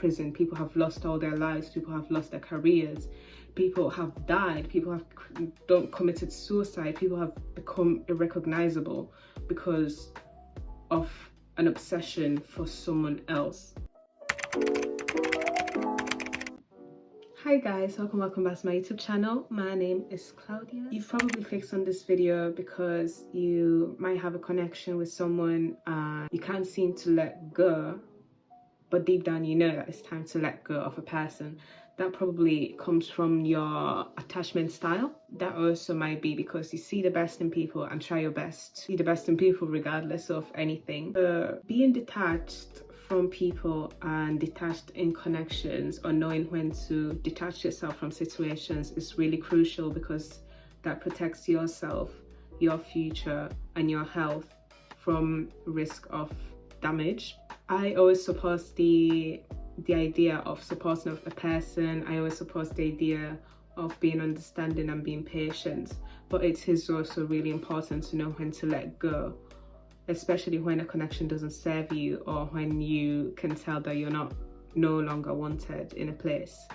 prison, people have lost all their lives, people have lost their careers, people have died, people have committed suicide, people have become irrecognizable because of an obsession for someone else. Hi guys, welcome back to my YouTube channel. My name is Claudia. You've probably clicked on this video because you might have a connection with someone and you can't seem to let go, but deep down you know that it's time to let go of a person. That probably comes from your attachment style. That also might be because you see the best in people and try your best to see the best in people regardless of anything. Being detached from people and detached in connections, or knowing when to detach yourself from situations, is really crucial because that protects yourself, your future and your health from risk of damage. I always support the idea of supporting a person. I always support the idea of being understanding and being patient, but it is also really important to know when to let go, especially when a connection doesn't serve you or when you can tell that you're no longer wanted in a place.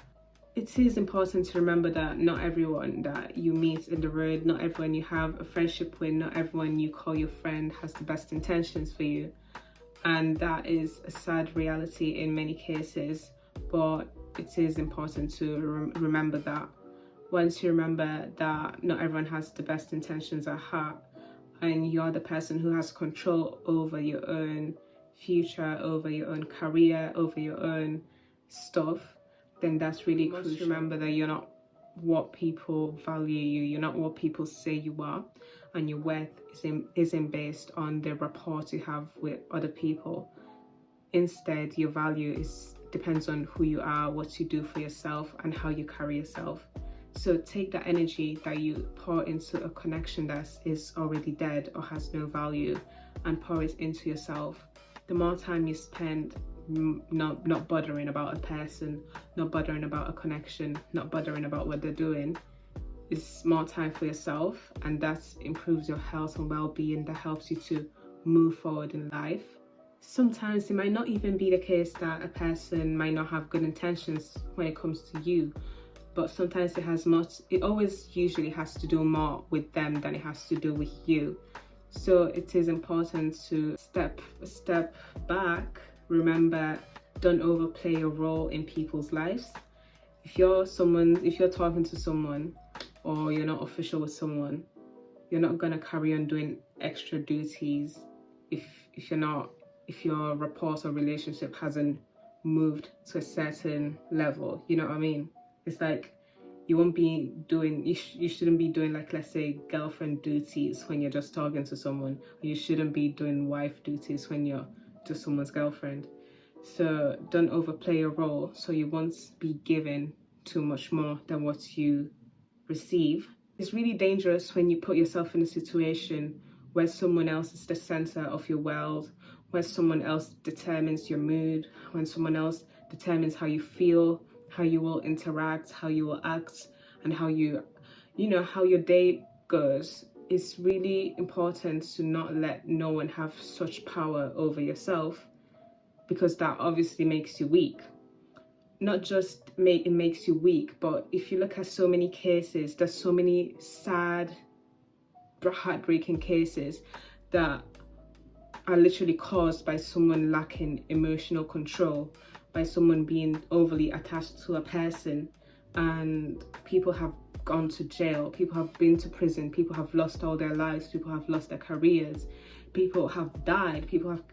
It is important to remember that not everyone that you meet in the road, not everyone you have a friendship with, not everyone you call your friend has the best intentions for you. And that is a sad reality in many cases, but it is important to remember that. Once you remember that not everyone has the best intentions at heart, and you're the person who has control over your own future, over your own career, over your own stuff, then that's really crucial. You must remember that you're not what people value you, you're not what people say you are, and your worth isn't based on the rapport you have with other people. Instead, your value depends on who you are, what you do for yourself, and how you carry yourself. So take that energy that you pour into a connection that is already dead or has no value and pour it into yourself. The more time you spend not bothering about a person, not bothering about a connection, not bothering about what they're doing, is more time for yourself, and that improves your health and well-being. That helps you to move forward in life. Sometimes it might not even be the case that a person might not have good intentions when it comes to you, but sometimes it always usually has to do more with them than it has to do with you. So it is important to step back. Remember, don't overplay your role in people's lives. If you're talking to someone or you're not official with someone, you're not going to carry on doing extra duties if your rapport or relationship hasn't moved to a certain level. You know what I mean? It's like you shouldn't be doing, like, let's say, girlfriend duties when you're just talking to someone, or you shouldn't be doing wife duties when you're just someone's girlfriend. So don't overplay your role so you won't be given too much more than what you receive. It's really dangerous when you put yourself in a situation where someone else is the center of your world, where someone else determines your mood, when someone else determines how you feel, how you will interact, how you will act, and how your day goes. It's really important to not let no one have such power over yourself, because that obviously makes you weak. Not just it makes you weak, but if you look at so many cases, there's so many sad, heartbreaking cases that are literally caused by someone lacking emotional control, by someone being overly attached to a person, and people have gone to jail, people have been to prison, people have lost all their lives, people have lost their careers, people have died, people have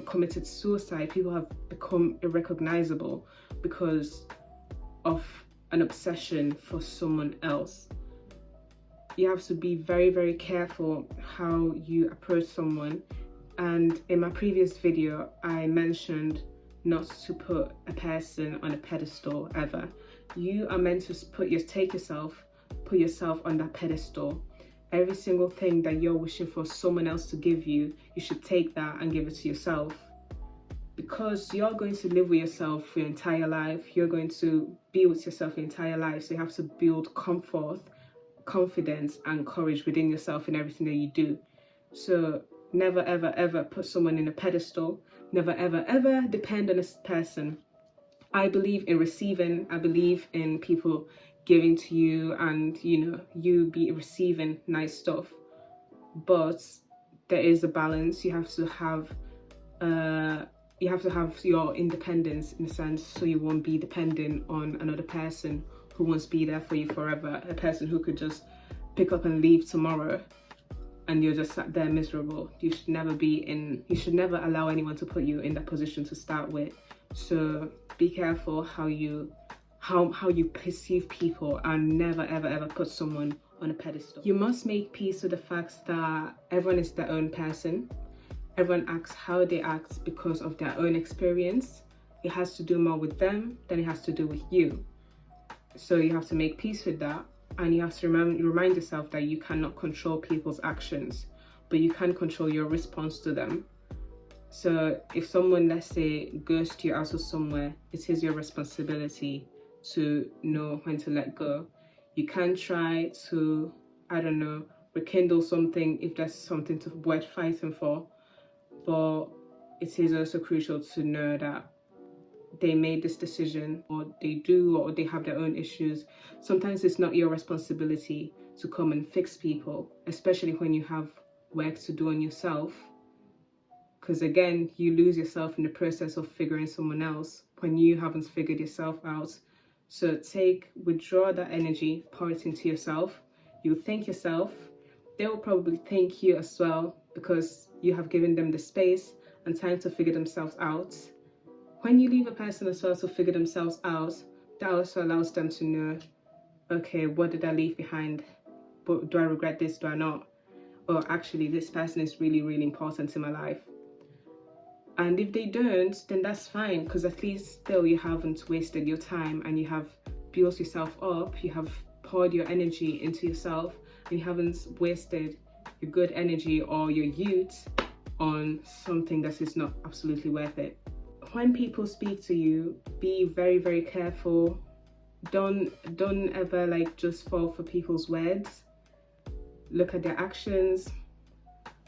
committed suicide, people have become irrecognizable because of an obsession for someone else. You have to be very, very careful how you approach someone. And in my previous video, I mentioned not to put a person on a pedestal ever. You are meant to put yourself on that pedestal. Every single thing that you're wishing for someone else to give you, you should take that and give it to yourself. Because you're going to live with yourself for your entire life. You're going to be with yourself your entire life. So you have to build comfort, confidence, and courage within yourself in everything that you do. So never, ever, ever put someone in a pedestal. Never, ever, ever depend on a person. I believe in receiving. I believe in people giving to you and, you know, you be receiving nice stuff. But there is a balance. You have to have your independence in a sense, so you won't be dependent on another person who wants to be there for you forever, a person who could just pick up and leave tomorrow and you're just sat there miserable. You should never allow anyone to put you in that position to start with. So be careful how you perceive people, and never ever put someone on a pedestal. You must make peace with the fact that everyone is their own person. Everyone acts how they act because of their own experience. It has to do more with them than it has to do with you. So you have to make peace with that, and you have to remind yourself that you cannot control people's actions, but you can control your response to them. So if someone, let's say, ghosts you out of somewhere, it is your responsibility to know when to let go. You can try to, I don't know, rekindle something if there's something worth fighting for, but it is also crucial to know that they made this decision, or they have their own issues. Sometimes it's not your responsibility to come and fix people, especially when you have work to do on yourself, because again, you lose yourself in the process of figuring someone else when you haven't figured yourself out. So withdraw that energy, pour it into yourself. You thank yourself. They will probably thank you as well, because you have given them the space and time to figure themselves out. When you leave a person as well to figure themselves out, that also allows them to know, okay, what did I leave behind? But do I regret this? Do I not? Or actually, this person is really, really important in my life. And if they don't, then that's fine, because at least still you haven't wasted your time and you have built yourself up, you have poured your energy into yourself, and you haven't wasted your good energy or your youth on something that is not absolutely worth it. When people speak to you, be very, very careful. Don't ever just fall for people's words. Look at their actions,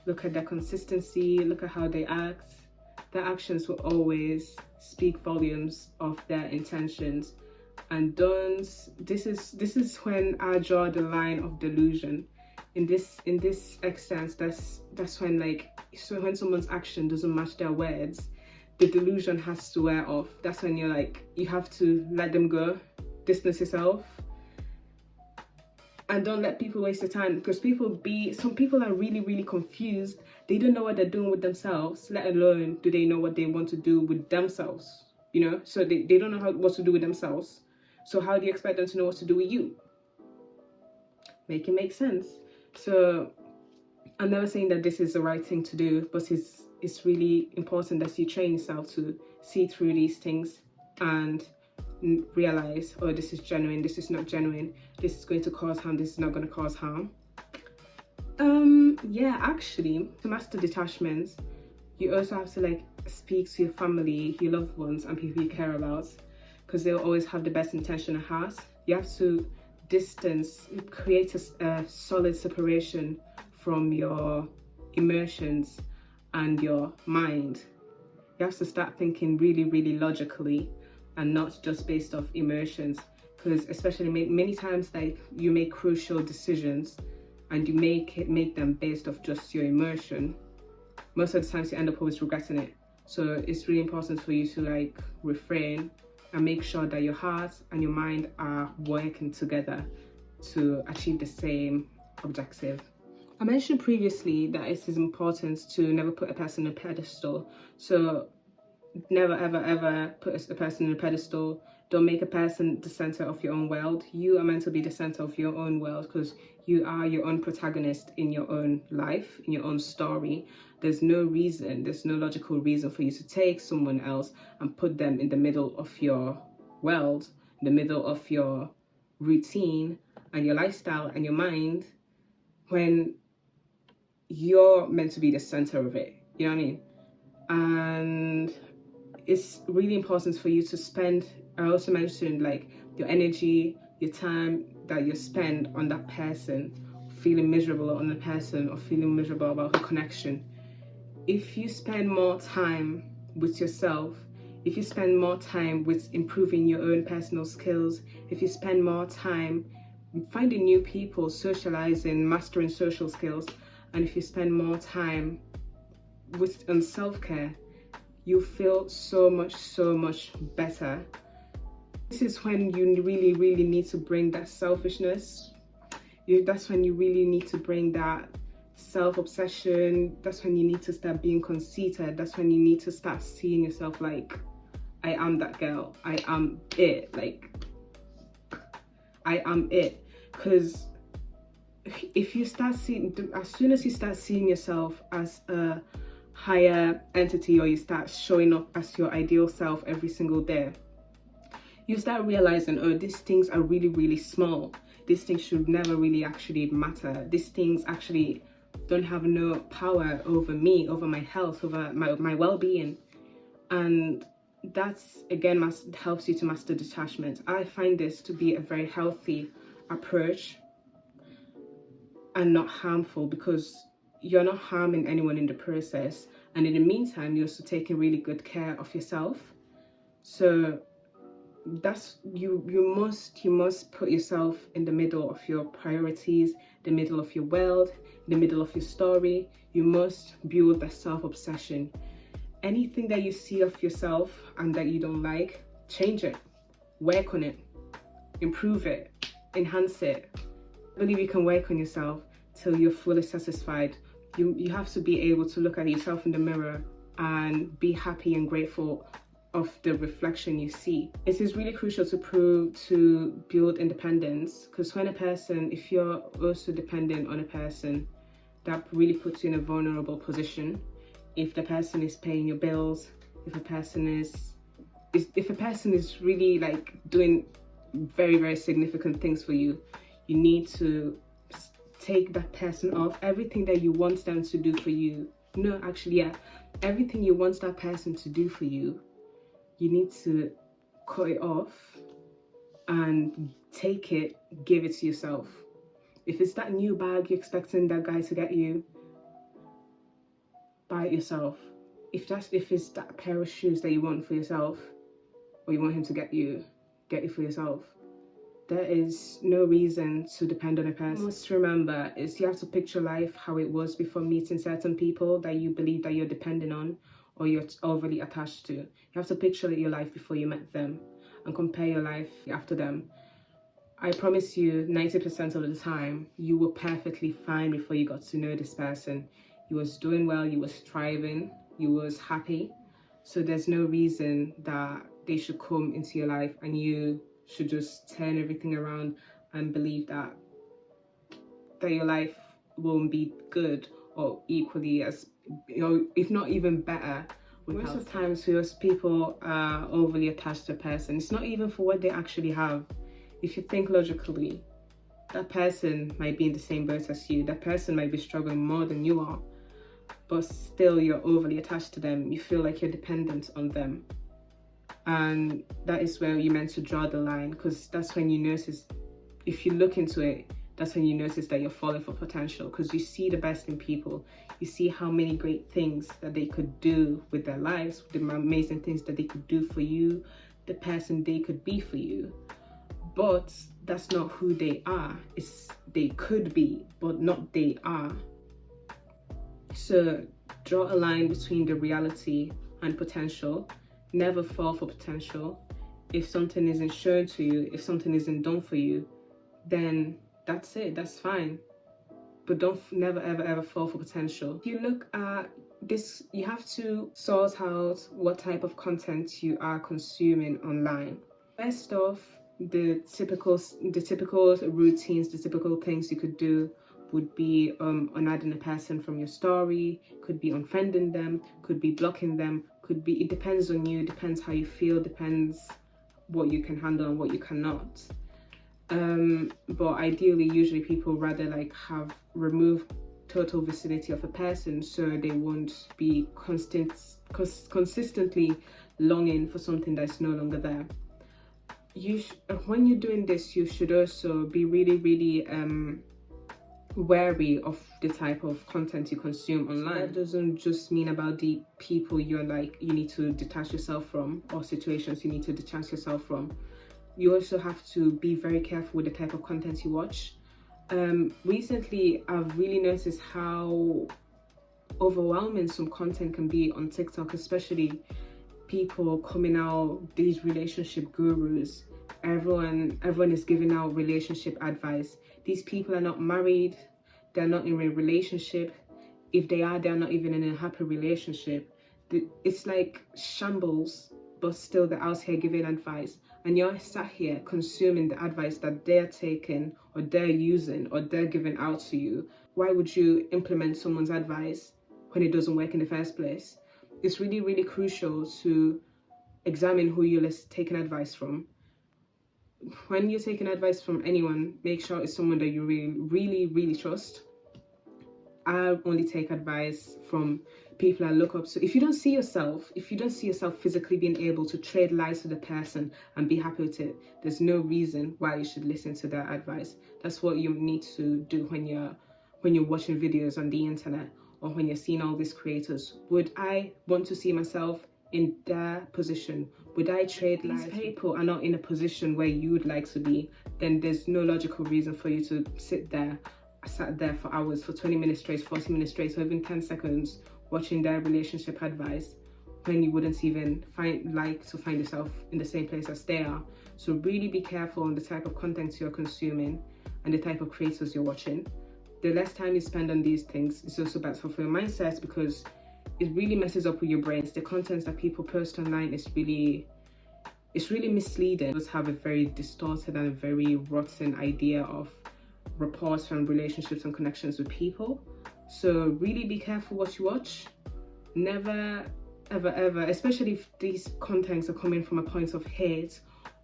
look at their consistency, look at how they act. Their actions will always speak volumes of their intentions. And this is when I draw the line of delusion. In this extent, that's when so when someone's action doesn't match their words, the delusion has to wear off. That's when you're you have to let them go, distance yourself, and don't let people waste your time, because some people are really, really confused. They don't know what they're doing with themselves, let alone do they know what they want to do with themselves, you know? So they don't know what to do with themselves. So how do you expect them to know what to do with you? Make it make sense. So I'm never saying that this is the right thing to do, but it's really important that you train yourself to see through these things and realize, oh, this is genuine, this is not genuine, this is going to cause harm, this is not going to cause harm. Yeah, actually, to master detachment, you also have to speak to your family, your loved ones, and people you care about, because they'll always have the best intention at heart. You have to create a solid separation from your emotions and your mind. You have to start thinking really, really logically and not just based off emotions, because especially many times you make crucial decisions and you make them based off just your emotion. Most of the times you end up always regretting it. So it's really important for you to refrain and make sure that your heart and your mind are working together to achieve the same objective. I mentioned previously that it is important to never put a person on a pedestal. So never ever put a person on a pedestal. Don't make a person the center of your own world. You are meant to be the center of your own world, because you are your own protagonist in your own life, in your own story. There's no logical reason for you to take someone else and put them in the middle of your world, in the middle of your routine and your lifestyle and your mind, when you're meant to be the center of it. You know what I mean? And it's really important for you to spend, I also mentioned your energy, your time that you spend on that person, feeling miserable on the person or feeling miserable about the connection. If you spend more time with yourself, if you spend more time with improving your own personal skills, if you spend more time finding new people, socializing, mastering social skills, and if you spend more time on self-care, you feel so much better. This is when you really need to bring that selfishness. That's when you really need to bring that self-obsession. That's when you need to start being conceited. That's when you need to start seeing yourself like, I am that girl, I am it, like I am it. Because if you start seeing, as soon as you start seeing yourself as a higher entity, or you start showing up as your ideal self every single day, you start realizing, oh, these things are really small. These things should never really actually matter. These things actually don't have no power over me, over my health, over my well-being. And that's, again, helps you to master detachment. I find this to be a very healthy approach and not harmful, because you're not harming anyone in the process, and in the meantime you're also taking really good care of yourself. So that's you must put yourself in the middle of your priorities, the middle of your world, the middle of your story. You must build that self-obsession. Anything that you see of yourself and that you don't like, change it, work on it, improve it, enhance it. I believe you can work on yourself till you're fully satisfied. You have to be able to look at yourself in the mirror and be happy and grateful of the reflection you see. It is really crucial to build independence, because when if you're also dependent on a person, that really puts you in a vulnerable position. If the person is paying your bills, if a person is really like doing very significant things for you, you need to take that person off. Everything that you want them to do for you, no, actually, yeah, everything you want that person to do for you, you need to cut it off and take it, give it to yourself. If it's that new bag you're expecting that guy to get you, buy it yourself. If it's that pair of shoes that you want for yourself, or you want him to get it for yourself. There is no reason to depend on a person. Must remember is you have to picture life how it was before meeting certain people that you believe that you're depending on or you're overly attached to. You have to picture your life before you met them and compare your life after them. I promise you 90% of the time you were perfectly fine before you got to know this person. You was doing well, you was thriving, you was happy. So there's no reason that they should come into your life and you should just turn everything around and believe that your life won't be good or equally as, if not even better. Most of the times people are overly attached to a person, it's not even for what they actually have. If you think logically, that person might be in the same boat as you, that person might be struggling more than you are, but still you're overly attached to them. You feel like you're dependent on them. And that is where you're meant to draw the line, because that's when you notice, if you look into it, that's when you notice that you're falling for potential, because you see the best in people. You see how many great things that they could do with their lives, the amazing things that they could do for you, the person they could be for you. But that's not who they are. They could be, but not they are. So draw a line between the reality and potential. Never fall for potential. If something isn't shown to you, if something isn't done for you, then that's it, that's fine. But never ever fall for potential. If you look at this, you have to sort out what type of content you are consuming online. First off, the typical routines, the typical things you could do would be unadding a person from your story, could be unfriending them, could be blocking them, could be, it depends on you, depends how you feel, depends what you can handle and what you cannot. But ideally, usually people rather like have removed total vicinity of a person, so they won't be consistently longing for something that's no longer there. When you're doing this, you should also be really wary of the type of content you consume online. So that doesn't just mean about the people you're like you need to detach yourself from, or situations you need to detach yourself from. You also have to be very careful with the type of content you watch. Recently I've really noticed how overwhelming some content can be on TikTok, especially people coming out, these relationship gurus. Everyone is giving out relationship advice. These people are not married, they're not in a relationship. If they are, they're not even in a happy relationship. It's like shambles, but still they're out here giving advice, and you're sat here consuming the advice that they're taking or they're using or they're giving out to you. Why would you implement someone's advice when it doesn't work in the first place? It's really, really crucial to examine who you're taking advice from. When you're taking advice from anyone, make sure it's someone that you really trust. I only take advice from people I look up to. If you don't see yourself physically being able to trade lies to the person and be happy with it, there's no reason why you should listen to their advice. That's what you need to do when you're watching videos on the internet, or when you're seeing all these creators. Would I want to see myself in their position? Would I trade lies? These people are not in a position where you would like to be. Then there's no logical reason for you to sat there for hours, for 20 minutes straight, 40 minutes straight, or even 10 seconds watching their relationship advice when you wouldn't even like to find yourself in the same place as they are. So really be careful on the type of content you're consuming and the type of creators you're watching. The less time you spend on these things is also better for your mindset, because it really messes up with your brains. The content that people post online is really misleading. Just have a very distorted and a very rotten idea of reports and relationships and connections with people. So really be careful what you watch. Never ever, especially if these contents are coming from a point of hate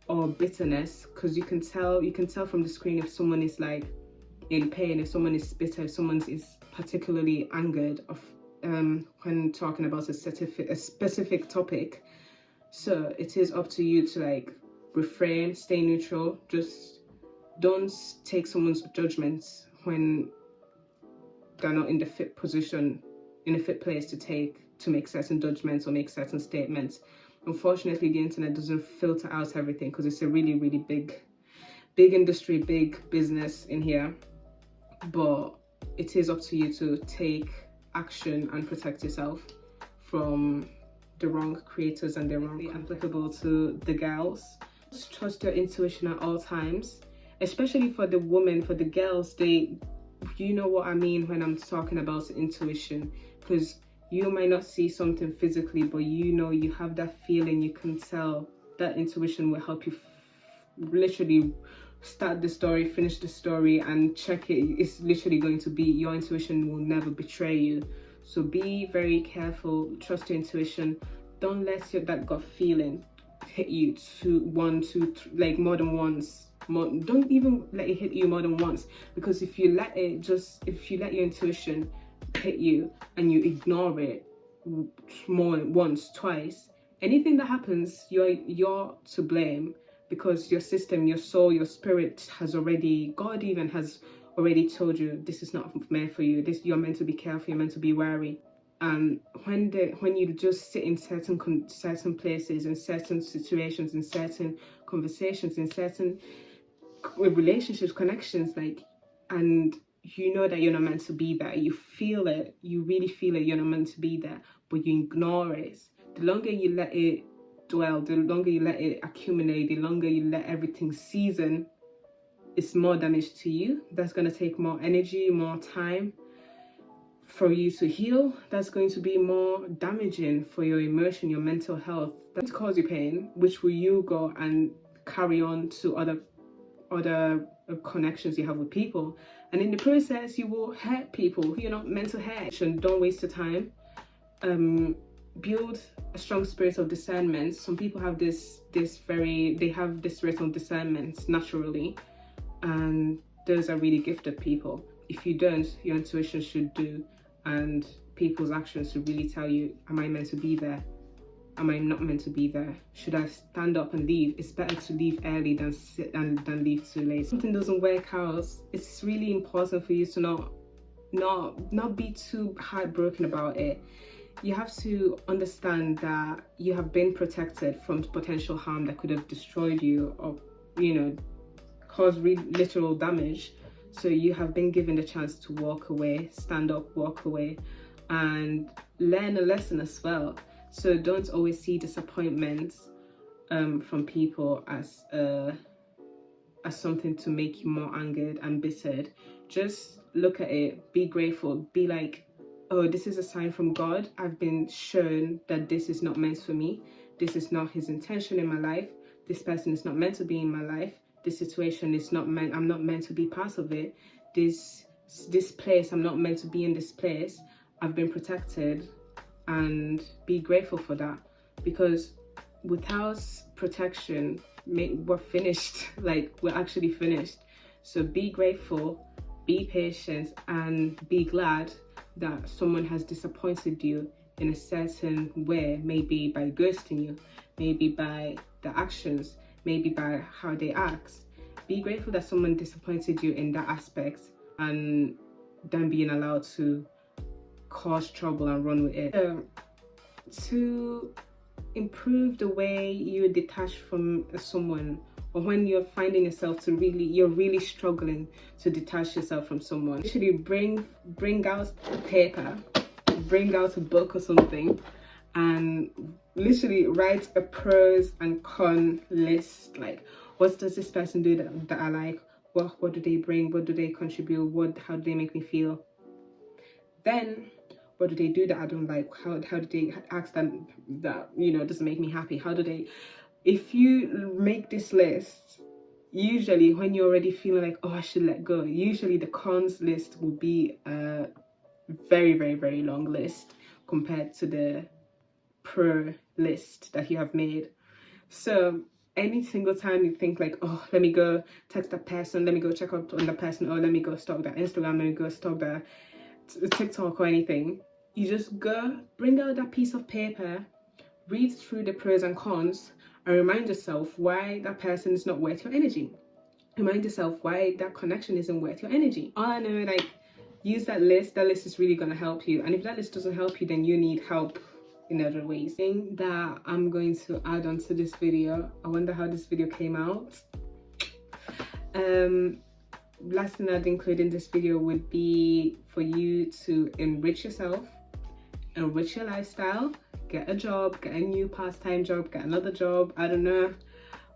or bitterness, because you can tell from the screen if someone is like in pain, if someone is bitter, if someone is particularly angered of when talking about a specific topic. So it is up to you to like refrain, stay neutral. Just don't take someone's judgments when they're not in the fit position, in a fit place to make certain judgments or make certain statements. Unfortunately, the internet doesn't filter out everything, because it's a really big industry, big business in here. But it is up to you to take action and protect yourself from the wrong creators and the wrong applicable to the girls. Just trust your intuition at all times, especially for the women. For the girls, you know what I mean when I'm talking about intuition, because you might not see something physically, but you have that feeling. You can tell that intuition will help you literally start the story, finish the story, and check it. It's literally going to be, your intuition will never betray you. So be very careful, trust your intuition. Don't let that gut feeling hit you like more than once. Don't even let it hit you more than once, because if you let your intuition hit you and you ignore it more than once, twice, anything that happens, you're to blame, because your system, your soul, your spirit God even has already told you this is not meant for you. You're meant to be careful, you're meant to be wary. And when you just sit in certain places, in certain situations, in certain conversations, in certain relationships, connections, and you know that you're not meant to be there, you feel it, you really feel it, you're not meant to be there, but you ignore it. The longer you let it dwell, the longer you let it accumulate, the longer you let everything season, it's more damage to you. That's going to take more energy, more time for you to heal. That's going to be more damaging for your emotion, your mental health. That's cause you pain, which will you go and carry on to other connections you have with people, and in the process you will hurt people who you're not meant to hurt. And don't waste your time. Build a strong spirit of discernment. Some people have this spirit of discernment naturally, and those are really gifted people. If you don't, your intuition should do, and people's actions should really tell you, am I meant to be there? am I not meant to be there? Should I stand up and leave? It's better to leave early than leave too late. Something doesn't work out, it's really important for you to not be too heartbroken about it. You have to understand that you have been protected from potential harm that could have destroyed you, or caused literal damage. So you have been given the chance to walk away, stand up, walk away, and learn a lesson as well. So don't always see disappointments from people as something to make you more angered and bittered. Just look at it, be grateful, be like, oh, this is a sign from God. I've been shown that this is not meant for me. This is not his intention in my life. This person is not meant to be in my life. This situation is not meant, I'm not meant to be part of it. This place, I'm not meant to be in this place. I've been protected, and be grateful for that, because without protection, we're finished. Like, we're actually finished. So be grateful, be patient, and be glad that someone has disappointed you in a certain way, maybe by ghosting you, maybe by the actions, maybe by how they act. Be grateful that someone disappointed you in that aspect, and then being allowed to cause trouble and run with it. To improve the way you detach from someone, or when you're finding yourself you're really struggling to detach yourself from someone, actually bring out paper, bring out a book or something, and literally write a pros and con list. Like, what does this person do that I like? What do they bring? What do they contribute? How do they make me feel? Then, what do they do that I don't like? How do they act that doesn't make me happy? If you make this list, usually when you're already feeling like, oh, I should let go, usually the cons list will be a very, very, very long list compared to the pro list that you have made. So any single time you think like, oh, let me go text that person, let me go check up on that person, or let me go stalk that Instagram, let me go stalk that TikTok or anything, you just go, bring out that piece of paper, read through the pros and cons, and remind yourself why that person is not worth your energy. Remind yourself why that connection isn't worth your energy. All I know, like, use that list. That list is really going to help you. And if that list doesn't help you, then you need help in other ways. Thing that I'm going to add on to this video, I wonder how this video came out. Last thing I'd include in this video would be for you to enrich yourself, enrich your lifestyle, get a job, get a new part-time job, get another job, I don't know,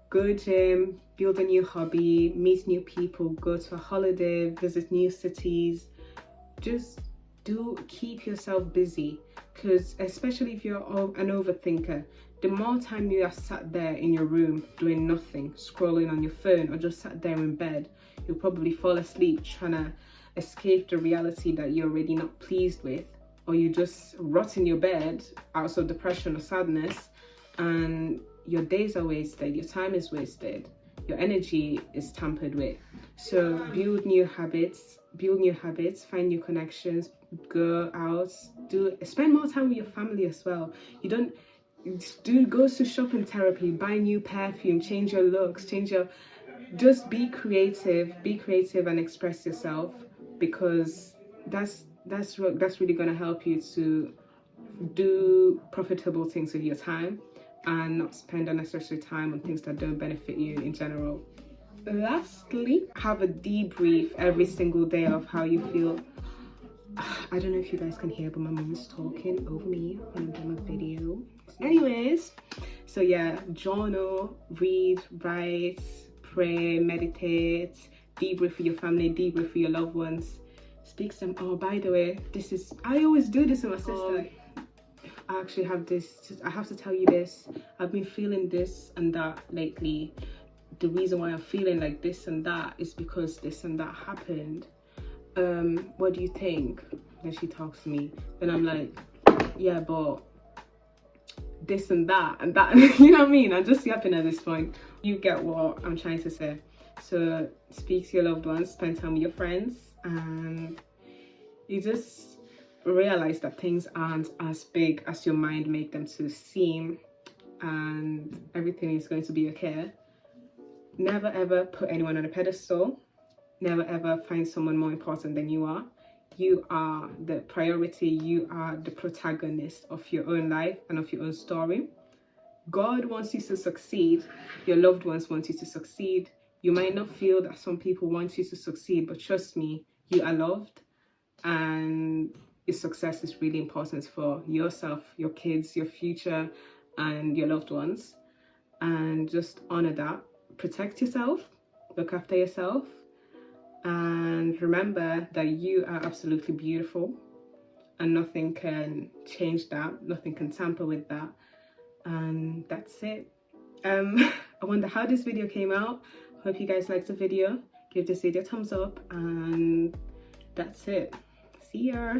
go gym, build a new hobby, meet new people, go to a holiday, visit new cities. Just keep yourself busy, because especially if you're an overthinker, the more time you are sat there in your room doing nothing, scrolling on your phone, or just sat there in bed, you'll probably fall asleep trying to escape the reality that you're already not pleased with, or you just rot in your bed out of depression or sadness, and your days are wasted, your time is wasted, your energy is tampered with. So build new habits, find new connections, go out, spend more time with your family as well. Go to shopping therapy, buy new perfume, change your looks, just be creative and express yourself, because that's really going to help you to do profitable things with your time and not spend unnecessary time on things that don't benefit you in general. Lastly, have a debrief every single day of how you feel. I don't know if you guys can hear, but my mom is talking over me when I'm doing my video. Anyways, so yeah, journal, read, write, pray, meditate, debrief for your family, debrief for your loved ones. Speak some. Oh, by the way, I always do this with my sister. I actually have this. I have to tell you this. I've been feeling this and that lately. The reason why I'm feeling like this and that is because this and that happened. What do you think? Then she talks to me. Then I'm like, yeah, but this and that, you know what I mean? I'm just yapping at this point. You get what I'm trying to say. So speak to your loved ones, spend time with your friends, and you just realize that things aren't as big as your mind make them to seem. and everything is going to be okay. Never ever put anyone on a pedestal. Never ever find someone more important than you are. You are the priority. You are the protagonist of your own life and of your own story. God wants you to succeed. Your loved ones want you to succeed. You might not feel that some people want you to succeed, but trust me, you are loved, and your success is really important for yourself, your kids, your future, and your loved ones. And just honor that. Protect yourself, look after yourself, and remember that you are absolutely beautiful, and nothing can change that, nothing can tamper with that. And that's it. I wonder how this video came out. Hope you guys liked the video. Give this video a thumbs up, and that's it. See ya.